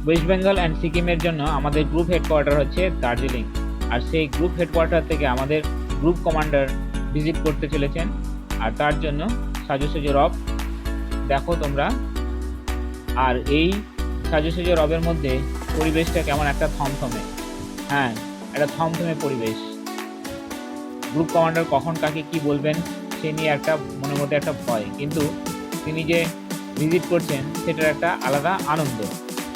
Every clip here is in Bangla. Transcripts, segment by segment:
ওয়েস্ট বেঙ্গল অ্যান্ড সিকিমের জন্য আমাদের গ্রুপ হেডকোয়ার্টার হচ্ছে দার্জিলিং, আর সেই গ্রুপ হেডকোয়ার্টার থেকে আমাদের গ্রুপ কমান্ডার ভিজিট করতে চলেছেন। আর তার জন্য সাজুসাজু রব দেখো তোমরা। আর এই সাজুসাজু রবের মধ্যে পরিবেশটা কেমন একটা থমথমে, হ্যাঁ একটা থমথমে পরিবেশ। গ্রুপ কমান্ডার কখন কাকে কি বলবেন সে নিয়ে একটা মনের মধ্যে একটা ভয়, কিন্তু তিনি যে ভিজিট করছেন সেটার একটা আলাদা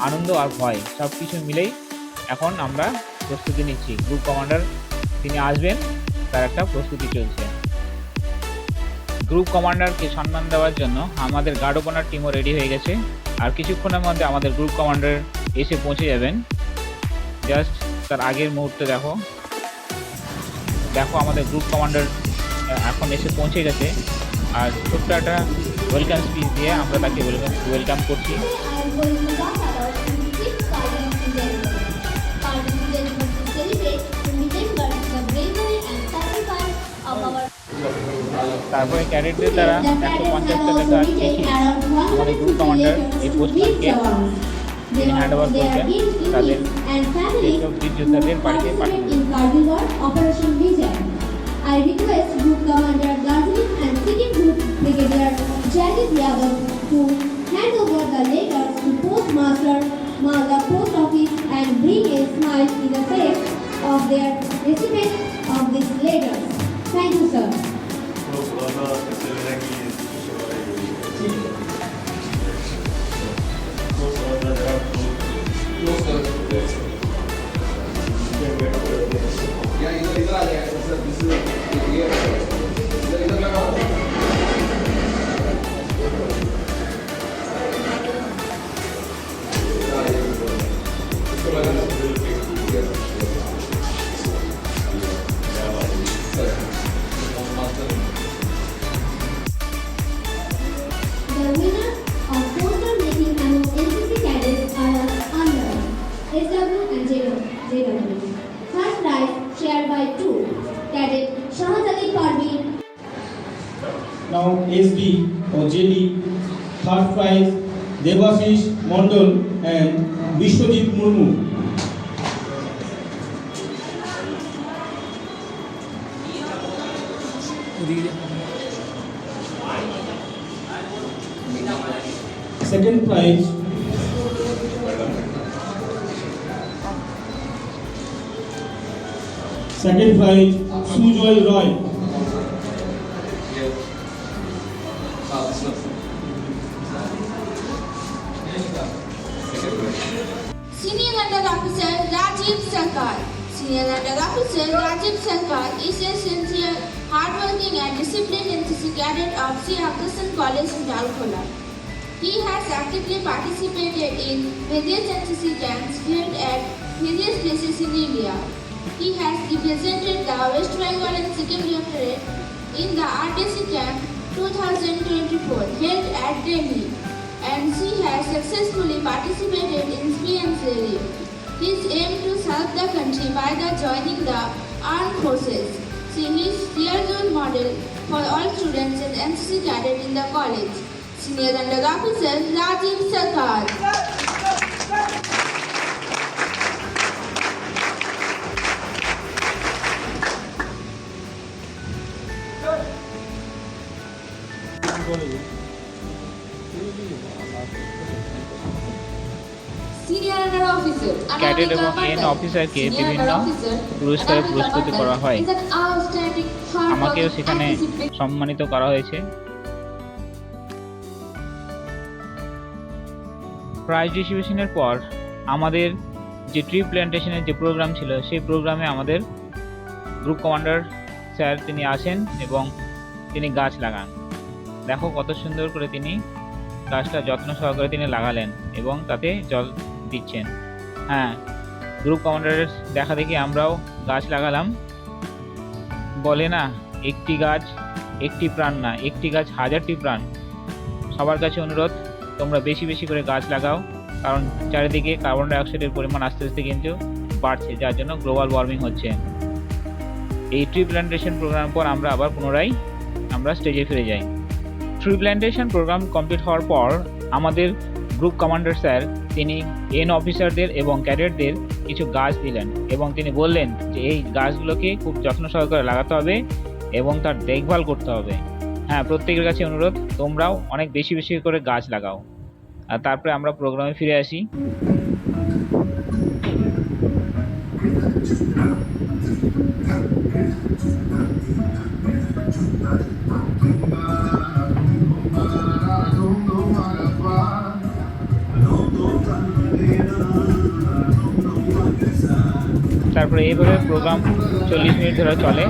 আনন্দ আর ভয় সব কিছু মিলেই এখন আমরা প্রস্তুতি নিচ্ছি। গ্রুপ কমান্ডার তিনি আসবেন, তার একটা প্রস্তুতি চলছে। গ্রুপ কমান্ডারকে সম্মান দেওয়ার জন্য আমাদের গার্ড ওপেনার টিমও রেডি হয়ে গেছে। আর কিছুক্ষণের মধ্যে আমাদের গ্রুপ কমান্ডার এসে পৌঁছে যাবেন। জাস্ট তার আগের মুহূর্তে দেখো আমাদের গ্রুপ কমান্ডার এখন এসে পৌঁছে গেছে। আর ছোট্ট একটা ওয়েলকাম স্পিচ দিয়ে আমরা তাকে ওয়েলকাম করছি। তারপরে ক্যাডেটদের দ্বারা 150টা লেখা চিঠি আমাদের গ্রুপ কমান্ডার এই পোস্টম্যানকে তিনি হ্যান্ড ওভার করবেন, তাদের যেসব বীর যোদ্ধাদের বাড়িতে পাঠিয়ে দেবেন। I request Group Commander Darjeeling and Sikkim Group Brigadier Jagit Yadav to hand over the letters to Postmaster Malda Post Office and bring a smile in the face of their recipient of these letters. Thank you, sir. The winner of poster making among NCC cadets are under SW and JW. First prize shared by two cadet Shahzadi Parveen. Now SD or JD, third prize Devashish Mondol and Vishwajit Murmu. Second prize Sujoy Roy. Senior Under Officer Rajiv Sarkar. Senior Under Officer Rajiv Sarkar is a sincere, hardworking and disciplined NCC cadet of C. Augustine College in Dalkola. He has actively participated in various NCC camps held at various places in India. He has represented the West Bengal and Sikkim Directorate in the RTC Camp 2024 held at Delhi, and he has successfully participated in Spian's Rally. His aim to serve the country by joining the armed forces. See his clear role model for all students and NCC cadets in the college. Senior Under Officer Rajiv Sarkar. Senior Under Officer. Cadet এবং এন অফিসারকে বিভিন্ন পুরস্কারে পুরস্কৃত করা হয়। আমাকেও সেখানে সম্মানিত করা হয়েছে। প্রাইজ ডিস্ট্রিবিউশনের পর আমাদের যে ট্রি প্ল্যান্টেশনের যে প্রোগ্রাম ছিল সেই প্রোগ্রামে আমাদের গ্রুপ কমান্ডার স্যার তিনি আসেন এবং তিনি গাছ লাগান। দেখো কত সুন্দর করে তিনি গাছটা যত্ন সহকারে তিনি লাগালেন এবং তাতে জল দিচ্ছেন। হ্যাঁ, গ্রুপ কমান্ডারের দেখা দেখি আমরাও গাছ লাগালাম। বলে না, একটি গাছ একটি প্রাণ না, একটি গাছ হাজারটি প্রাণ। সবার কাছে অনুরোধ, তোমরা বেশি বেশি করে গাছ লাগাও, কারণ চারিদিকে কার্বন ডাইঅক্সাইডের পরিমাণ আস্তে আস্তে কিন্তু বাড়ছে, যার জন্য গ্লোবাল ওয়ার্মিং হচ্ছে। এই ট্রি প্ল্যান্টেশন প্রোগ্রাম পর আমরা আবার পুনরায় স্টেজে ফিরে যাই। ট্রি প্ল্যান্টেশন প্রোগ্রাম কমপ্লিট হওয়ার পর আমাদের গ্রুপ কমান্ডার স্যার তিনি এন অফিসারদের এবং ক্যাডেটদের কিছু গাছ দিলেন এবং তিনি বললেন যে এই গাছগুলোকে খুব যত্ন সহকারে লাগাতে হবে এবং তার দেখভাল করতে হবে। হ্যাঁ, প্রত্যেকের কাছে অনুরোধ, তোমরাও অনেক বেশি বেশি করে গাছ লাগাও। আর তারপরে আমরা প্রোগ্রামে ফিরে আসি। তারপরে এইভাবে প্রোগ্রাম 40 মিনিট ধরে চলে।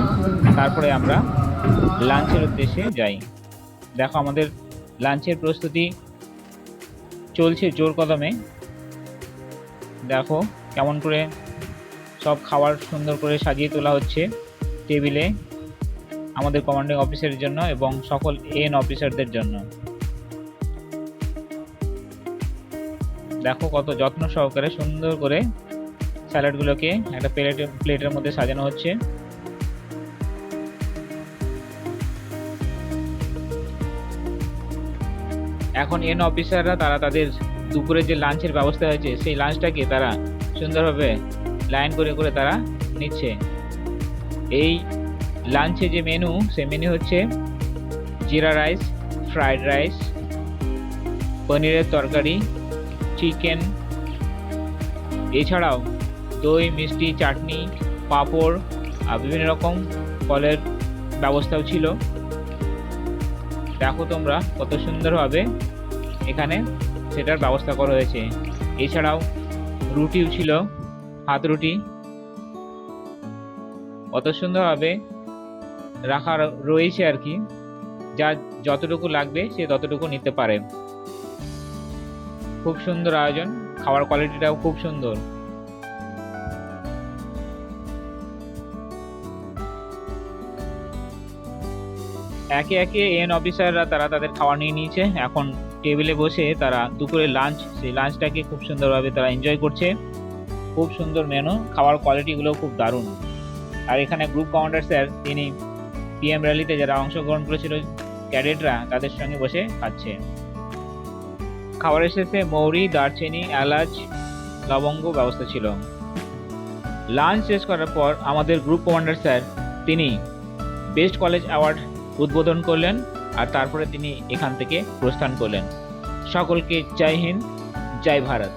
তারপরে আমরা লাঞ্চের উদ্দেশ্যে যাই। দেখো আমাদের লাঞ্চের প্রস্তুতি চলছে জোর কদমে। দেখো কেমন করে সব খাবার সুন্দর করে সাজিয়ে তোলা হচ্ছে টেবিলে আমাদের কমান্ডিং অফিসারের জন্য এবং সকল এন অফিসারদের জন্য। দেখো কত যত্ন সহকারে সুন্দর করে স্যালাডগুলোকে একটা প্লেটের মধ্যে সাজানো হচ্ছে। এখন এন অফিসাররা তারা তাদের দুপুরে যে লাঞ্চের ব্যবস্থা হয়েছে সেই লাঞ্চটাকে তারা সুন্দরভাবে লাইন করে করে তারা নিচ্ছে। এই লাঞ্চে যে মেনু সেই মেনু হচ্ছে জিরা রাইস, ফ্রাইড রাইস, পনিরের তরকারি, চিকেন, এছাড়াও দই, মিষ্টি, চাটনি, পাঁপড় আর বিভিন্ন রকম ফলের ব্যবস্থাও ছিল। দেখো তোমরা কত সুন্দরভাবে এখানে সেটার ব্যবস্থা করা হয়েছে। এছাড়াও রুটিও ছিল, হাত রুটি কত সুন্দরভাবে রাখা রয়েছে আর কি, যা যতটুকু লাগবে সে ততটুকু নিতে পারে। খুব সুন্দর আয়োজন, খাবার কোয়ালিটিটাও খুব সুন্দর। একে একে এন অফিসাররা তারা তাদের খাবার নিয়ে নিয়েছে। এখন টেবিলে বসে তারা দুপুরের লাঞ্চ, সেই লাঞ্চটাকে খুব সুন্দরভাবে তারা এনজয় করছে। খুব সুন্দর মেনু, খাবার কোয়ালিটিগুলো খুব দারুণ। আর এখানে গ্রুপ কমান্ডার স্যার তিনি পিএম র্যালিতে যারা অংশগ্রহণ করেছিল ক্যাডেটরা তাদের সঙ্গে বসে খাচ্ছে। খাবারের শেষে মৌরি, দারচিনি, এলাচ, লবঙ্গ ব্যবস্থা ছিল। লাঞ্চ শেষ করার পর আমাদের গ্রুপ কমান্ডার স্যার তিনি বেস্ট কলেজ অ্যাওয়ার্ড উদ্বোধন করলেন আর তারপরে তিনি এখান থেকে প্রস্থান করলেন। সকলকে জয় হিন্দ, জয় ভারত।